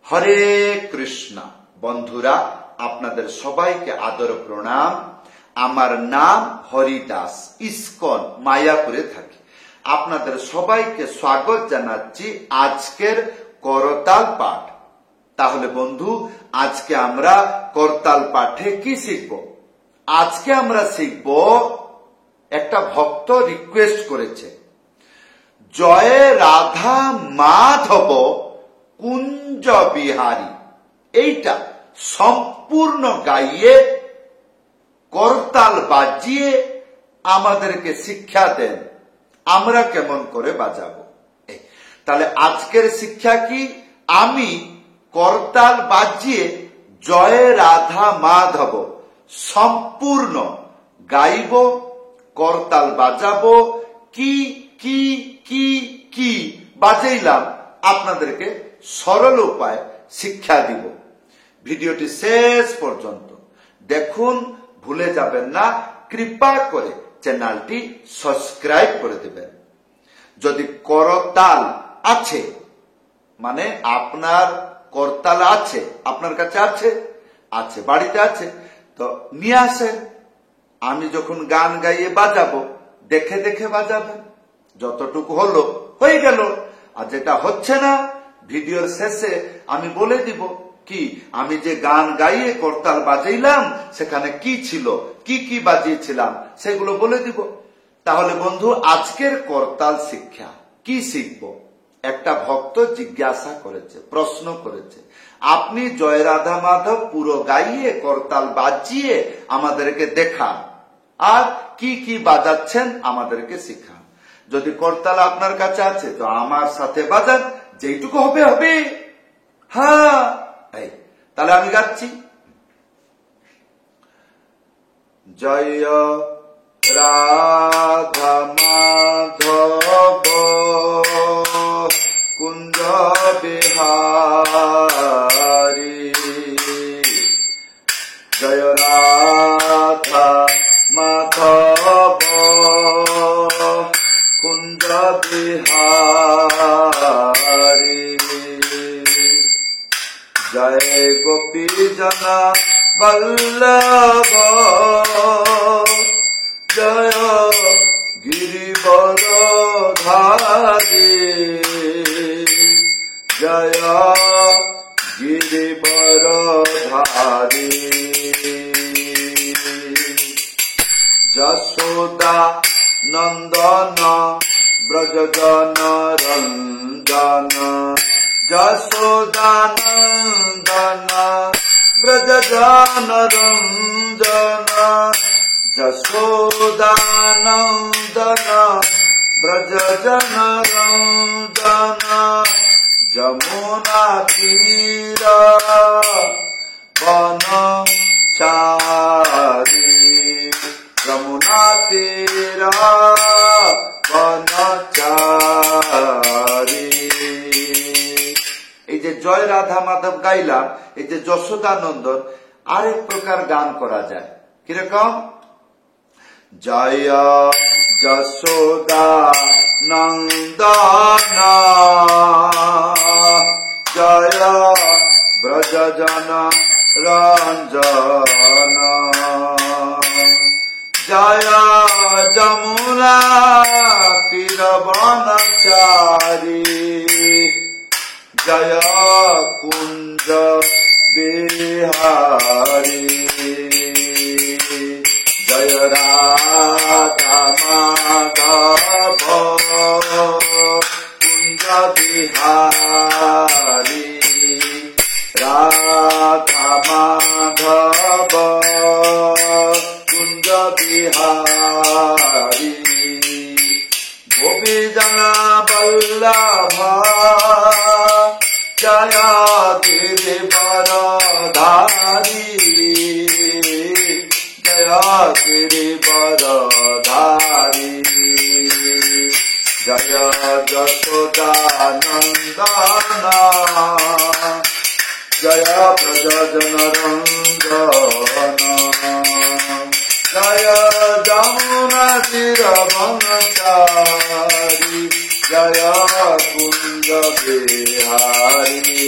হরে কৃষ্ণ। বন্ধুরা, আপনাদের সবাইকে আদর প্রণাম। আমার নাম হরিদাস, ইস্কন মায়াপুরে থাকি। আপনাদের সবাইকে স্বাগত জানাচ্ছি আজকের করতাল পাঠ। তাহলে বন্ধু, আজকে আমরা করতাল পাঠে কি শিখব? আজকে আমরা শিখব, একটা ভক্ত রিকোয়েস্ট করেছে, জয় রাধা মাধব কুঞ্জ বিহারী। এইটা সম্পূর্ণ গাইয়ে করতাল বাজিয়ে আমাদেরকে শিক্ষা দেন আমরা কেমন করে বাজাবো। তাহলে আজকের শিক্ষা কি? আমি করতাল বাজিয়ে জয় রাধা মাধব সম্পূর্ণ গাইব, করতাল বাজাবো। কি কি কি কি বাজাইলাম আপনাদেরকে সরল উপায় শিক্ষা দিব। ভিডিওটি শেষ পর্যন্ত দেখুন, ভুলে যাবেন না। কৃপা করে চ্যানেলটি সাবস্ক্রাইব করে দেবেন। যদি করতাল আছে, মানে আপনার করতাল আছে, আপনার কাছে আছে বাড়িতে আছে, তো নিয়ে আসেন। আমি যখন গান গাইয়ে বাজাবো, দেখে দেখে বাজাবেন। যতটুকু হলো হয়ে গেল, আর যেটা হচ্ছে না, ভিডিওর শেষে আমি বলে দিব কি আমি যে গান গাইয়ে করতাল বাজাইলাম সেখানে কি ছিল, কি কি বাজিয়েছিলাম, সেগুলো বলে দিব। তাহলে বন্ধু, আজকের করতাল শিক্ষা কি শিখবো? একটা ভক্ত জিজ্ঞাসা করেছে, প্রশ্ন করেছে, আপনি জয় রাধা মাধব পুরো গাইয়ে করতাল বাজিয়ে আমাদেরকে দেখান, আর কি কি বাজাচ্ছেন আমাদেরকে শিখান। যদি করতাল আপনার কাছে আছে তো আমার সাথে বাজান, যেইটুকু হবে হবে। হ্যাঁ, তাহলে আমি গাচ্ছি, জয় রাধা মাধব কুঞ্জ বিহারী, জয় রাধা মাধব কুঞ্জ বিহারী, জয় গোপী জনা বল্লভ, জয় গিরিবর ধারী, জয় গিরিবর ধারী, যশোদা নন্দন ব্রজজন রঞ্জন, যশোদা নন্দন ব্রজজন রঞ্জন, যশোদা নন্দন ব্রজজন রঞ্জন, যমুনা তীর বনচারী, যমুনা তীর বনচারী। এই যে জয় রাধা মাধব গাইলাম, এই যে যশোদা নন্দন, আরেক প্রকার গান করা যায়। কিরকম? জয় যশোদা নন্দন, জয় ব্রজজন রঞ্জন, জয় যমুনা তীর বনচারী, জয় কুঞ্জ বিহারী, জয় রাধা মাধব কুঞ্জ বিহারী, রাধা মাধব কুঞ্জ বিহারী, গোপী জনা বল্লভ, জয় গিরিবর ধারী, জয় গিরিবর ধারী, জয় যশোদা নন্দন, জয় ব্রজজন রঞ্জন, জয় যমুনা তীর বনচারী, জয় কুঞ্জ বিহারী।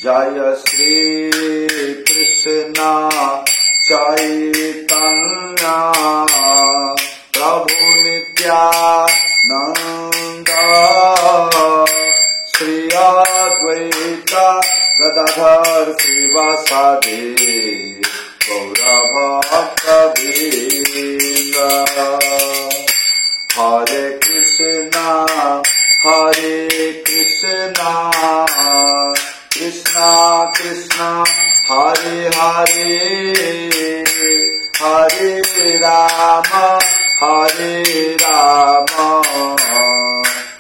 जय श्री कृष्ण चैतन्य प्रभु नित्यानंद श्री अद्वैत गदाधर श्रीवासादि गौरभक्तवृंद। हरे कृष्णा कृष्णा कृष्णा हरे हरे हरे राम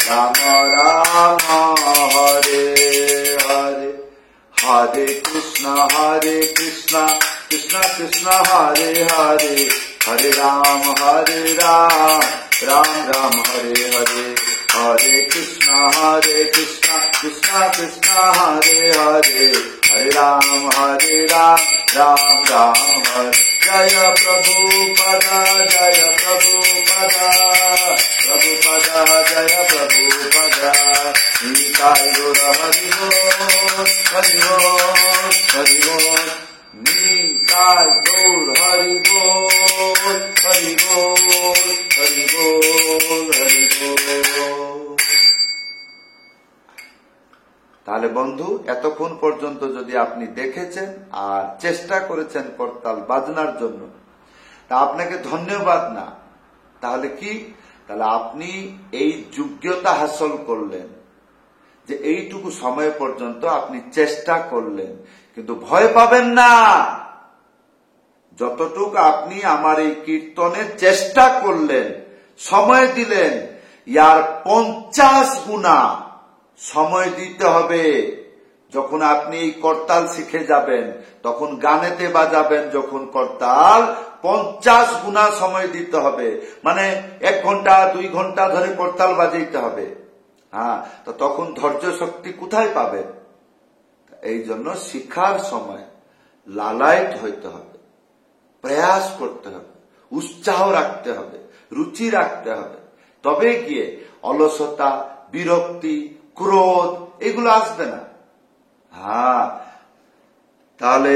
राम राम हरे हरे। हरे कृष्णा कृष्णा कृष्णा हरे हरे हरे राम राम राम हरे हरे। हरे कृष्णा कृष्णा कृष्णा हरे हरे हरे राम राम राम हरे। जय प्रभुपद जय प्रभुपद जय प्रभुपद। निताय गौर हरि बोल हरि बोल हरि बोल। निताय गौर हरि बोल हरि बोल हरि बोल हरि बोल। তাহলে বন্ধু, এতক্ষণ পর্যন্ত যদি আপনি দেখেছেন আর চেষ্টা করেছেন করতাল বাজনার জন্য, তা আপনাকে ধন্যবাদ না। তাহলে কি, তাহলে আপনি এই যোগ্যতা হাসিল করলেন যে এইটুকু সময় পর্যন্ত আপনি চেষ্টা করলেন। কিন্তু ভয় পাবেন না, যতটুকু আপনি আমার এই কীর্তনে চেষ্টা করলেন, সময় দিলেন, ইয়ার 50 গুণা সময় দিতে হবে। যখন আপনি এই করতাল শিখে যাবেন, তখন গানেতে বাজাবেন যখন করতাল, 50 গুণা সময় দিতে হবে। মানে 1 ঘন্টা 2 ঘন্টা ধরে করতাল বাজাইতে হবে। হ্যাঁ, তো তখন ধৈর্য শক্তি কোথায় পাবেন? এই জন্য শিক্ষার সময় লালায়িত হইতে হবে, প্রয়াস করতে হবে, উৎসাহ রাখতে হবে, রুচি রাখতে হবে। তবে গিয়ে অলসতা, বিরক্তি, ক্রোধ এগুলো আসবে না। হ্যাঁ, তাহলে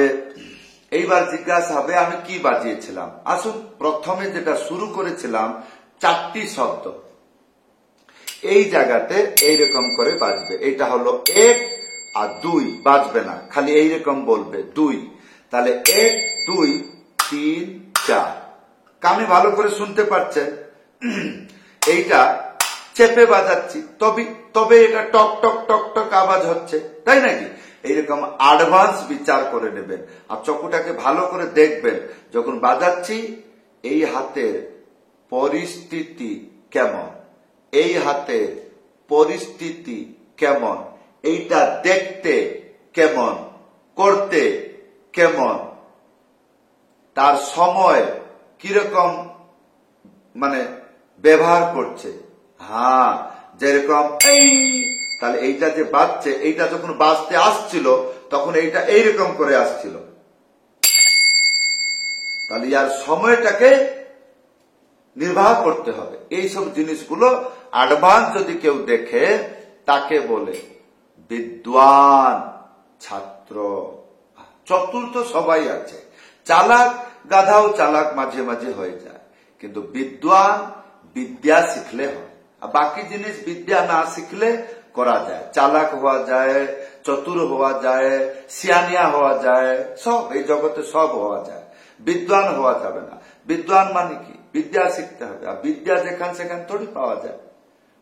এইবার জিজ্ঞাসা হবে আমি কি বাজিয়েছিলাম। আসুন, প্রথমে যেটা শুরু করেছিলাম 4টি শব্দ, এই জায়গাতে এইরকম করে বাজবে। এটা হলো 1 আর 2, বাজবে না, খালি এইরকম বলবে 2। তাহলে 1 2 3 4। কানে ভালো করে শুনতে পাচ্ছেন? এইটা চেপে বাজাচ্ছি, তবে এটা টক টক টক টক আওয়াজ হচ্ছে, তাই নাকি? এইরকম অ্যাডভান্স বিচার করে নেবেন আর চকুটাকে ভালো করে দেখবেন। যখন বাজাচ্ছি এই হাতের পরিস্থিতি কেমন, এই হাতের পরিস্থিতি কেমন, এইটা দেখতে কেমন, করতে কেমন, তার সময় কিরকম মানে ব্যবহার করছে। হ্যাঁ, যেরকম এই, তাহলে এইটা যে বাজছে, এইটা যখন বাজতে আসছিল তখন এইটা এইরকম করে আসছিল। তাহলে ইয়ার সময়টাকে নির্বাহ করতে হবে। এইসব জিনিসগুলো অ্যাডভান্স যদি কেউ দেখে, তাকে বলে বিদ্বান ছাত্র। চতুর তো সবাই আছে, চালাক গাধাও চালাক মাঝে মাঝে হয়ে যায়, কিন্তু বিদ্বান বিদ্যা শিখলে হয়। আর বাকি জিনিস বিদ্যা না শিখলে করা যায়। চালাক হওয়া যায়, চতুর হওয়া যায়, সিয়ানিয়া হওয়া যায়, সব এই জগতে সব হওয়া যায়, বিদ্বান হওয়া যাবে না। বিদ্বান মানে কি? বিদ্যা শিখতে হবে। আর বিদ্যা যেখানে সেখানে থোড়ি পাওয়া যায়।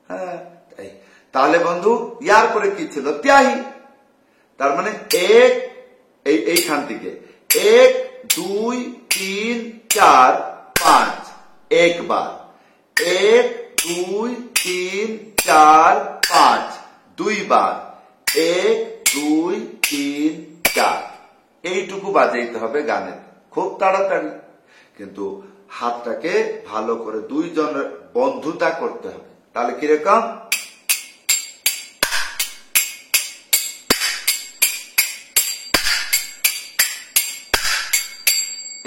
হ্যাঁ, তাহলে বন্ধু ইয়ার পরে কি ছিল? ত্যাহি। তার মানে এইখান থেকে 1 2 3 4 5, একবার 1 2 3 4 5, 2 বার 1 2 3 4। এইটুকু বাজাইতে হবে গানে, খুব তাড়াতাড়ি। কিন্তু হাতটাকে ভালো করে 2 জনের বন্ধুতা করতে হবে। তাহলে কিরকম?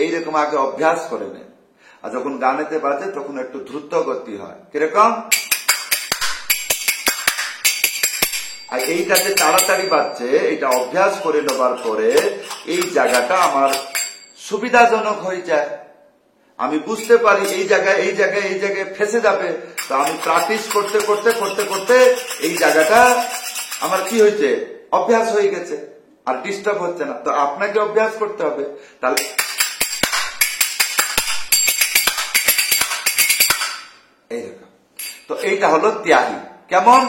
এইরকম আগে অভ্যাস করে নেন। আর যখন গানেতে বাজে তখন একটু দ্রুত গতি হয়। কিরকম? আর এইটা যে তাড়াতাড়ি বাজছে, এটা অভ্যাস করে নেবার পরে এই জায়গাটা আমার সুবিধাজনক হয়ে যায়। আমি বুঝতে পারি এই জায়গায় ফেসে যাবে। তো আমি প্র্যাকটিস করতে করতে করতে করতে এই জায়গাটা আমার কি হয়েছে, অভ্যাস হয়ে গেছে, আর ডিস্টার্ব হচ্ছে না। তো আপনাকে অভ্যাস করতে হবে। তাহলে এইরকম, তো এইটা হলো ত্যাগী। কেমন?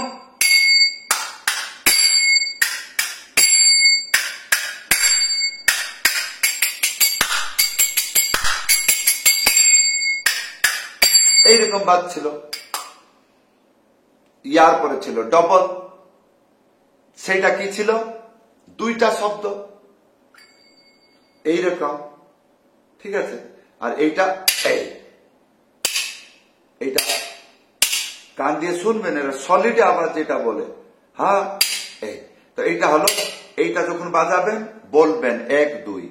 এইরকম বাজছিল। ইয়ার পরে ছিল ডবল, সেটা কি ছিল? দুইটা শব্দ এইরকম, ঠিক আছে। আর এইটা এইটা কান দিয়ে শুনবেন, এরা সলিড আবার যেটা বলে, হ্যাঁ এই। তো এইটা হলো, এইটা যখন বাজাবেন বলবেন 1 2।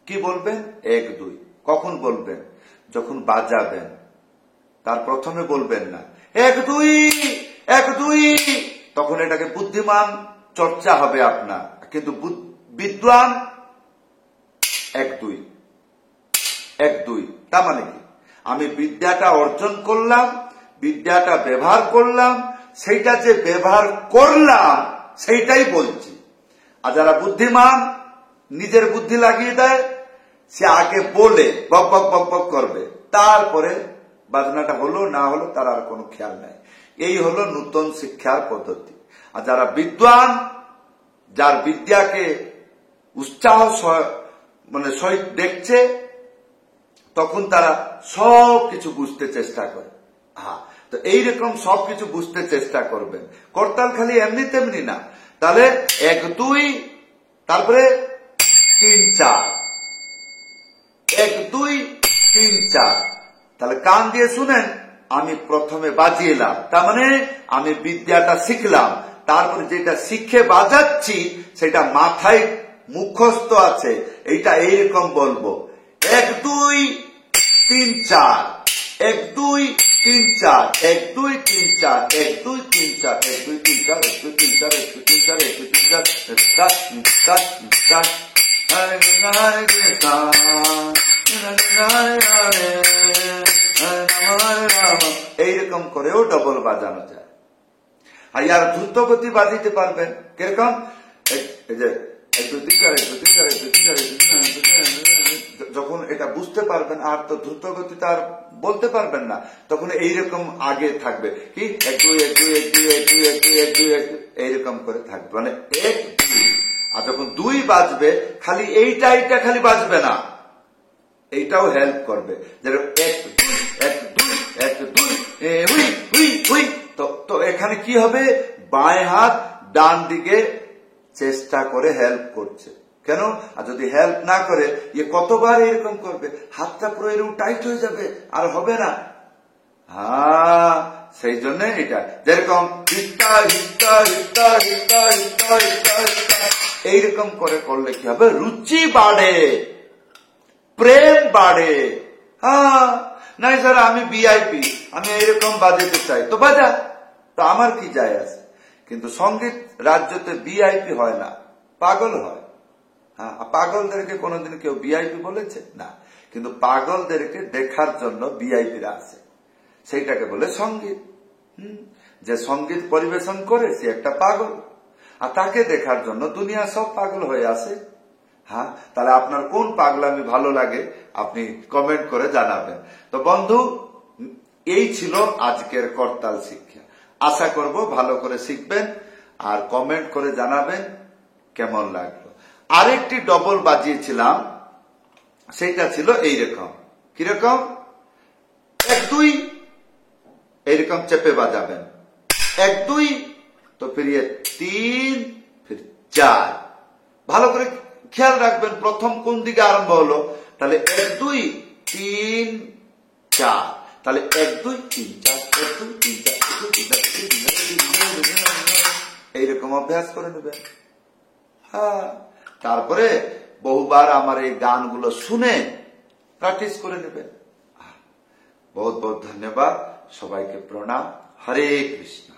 কি বলবেন? 1 2। কখন বলবেন? যখন বাজাবেন, তার প্রথমে বলবেন না 1 2 1 2, তখন এটাকে বুদ্ধিমান চর্চা হবে আপনার। কিন্তু বিদ্বান 1 2 1 2, তার মানে কি? আমি বিদ্যাটা অর্জন করলাম, বিদ্যাটা ব্যবহার করলাম, সেইটা যে ব্যবহার করলাম সেইটাই বলছি। আর যারা বুদ্ধিমান, নিজের বুদ্ধি লাগিয়ে দেয়, সে আগে বলে বক বক বক বক করবে, তারপরে বাজনাটা হলো না হলো তার আর কোনো খেয়াল নাই। এই হলো নূতন শিক্ষার পদ্ধতি। আর যারা বিদ্বান, যার বিদ্যাকে উৎসাহ মানে সহিত দেখছে, তখন তারা সব কিছু বুঝতে চেষ্টা করে। হ্যাঁ, তো এইরকম সবকিছু বুঝতে চেষ্টা করবেন। করতাল খালি এমনি তেমনি না। তাহলে 1 2, তারপরে 3 4, 1 2 3 4। তাহলে কান দিয়ে শুনেন, আমি প্রথমে বাজিয়েলাম, তার মানে আমি বিদ্যাটা শিখলাম। তারপরে যেটা শিখে বাজাচ্ছি সেটা মাথায় মুখস্থ আছে, এইটা এইরকম বলবো 1 2 3 4, 1 2 3 4, 1 2 3 4, 1 2 3 4, 1 2 3 4, 1 2 3 4, 1 2 3 4, 1 2 3 4, এইরকম করেও ডবল বাজানো যায়। আর ইয়ার দ্রুত গতি বাজিতে পারবেন। কিরকম? এই যে 1 2 3 4, 1 2 3 4, 1 2 3 4, 1 2 3 4, যখন এটা বুঝতে পারবেন, আর তো দ্রুত গতিতে আর বলতে পারবেন না, তখন এইরকম আগে থাকবে কি 1 2 1 2 1 2 1 2 1 2 1 2 1 2, এইরকম করে থাকবে, মানে 1 2। আর যখন 2 বাজবে, খালি এইটা খালি বাজবে না, এইটাও হেল্প করবে। যেরকম 1 2 1 2 1 2 হুই হুই হুই। তো এখানে কি হবে? বাঁয়ে হাত ডান দিকে চেষ্টা করে হেল্প করছে। কেন? আর যদি হেল্প না করে, কতবার এরকম করবে, হাতটা পুরো এরকম টাইট হয়ে যাবে, আর হবে না। হ্যাঁ, সেই জন্য এটা যেরকম এইরকম করে করলে কি হবে? রুচি বাড়ে, প্রেম বাড়ে। হ্যাঁ, নাই স্যার আমি ভিআইপি, আমি এইরকম বাজাতে চাই, তো বাজা, তো আমার কি যায় আছে। কিন্তু সঙ্গীত রাজ্যতে ভিআইপি হয় না, পাগল হয়। হ্যাঁ, পাগলদেরকে কোনোদিন কেউ ভিআইপি বলেছে না, কিন্তু পাগলদেরকে দেখার জন্য ভিআইপিরা আছে, সেইটাকে বলে সঙ্গীত। যে সঙ্গীত পরিবেশন করে সে একটা পাগল, আর তাকে দেখার জন্য দুনিয়া সব পাগল হয়ে আসে। হ্যাঁ, তাহলে আপনার কোন পাগলামি ভালো লাগে আপনি কমেন্ট করে জানাবেন। তো বন্ধু, এই ছিল আজকের করতাল শিক্ষা। আশা করব ভালো করে শিখবেন আর কমেন্ট করে জানাবেন কেমন লাগলো। আরেকটি ডবল বাজিয়েছিলাম, সেটা ছিল এইরকম। কিরকম? 1 2, এইরকম চেপে বাজাবেন 1 2, তো ফিরিয়ে 3, ফির 4। ভালো করে খেয়াল রাখবেন প্রথম কোন দিকে আরম্ভ হলো। তাহলে 1 2 3 4, তাহলে 1 2 3 4, 1 2 3 4, এইরকম অভ্যাস করে নেবেন। হ্যাঁ, তারপরে বহুবার আমার এই গানগুলো শুনে প্র্যাকটিস করে নেবেন। বহুত বহুত ধন্যবাদ, সবাইকে প্রণাম। হরে কৃষ্ণ।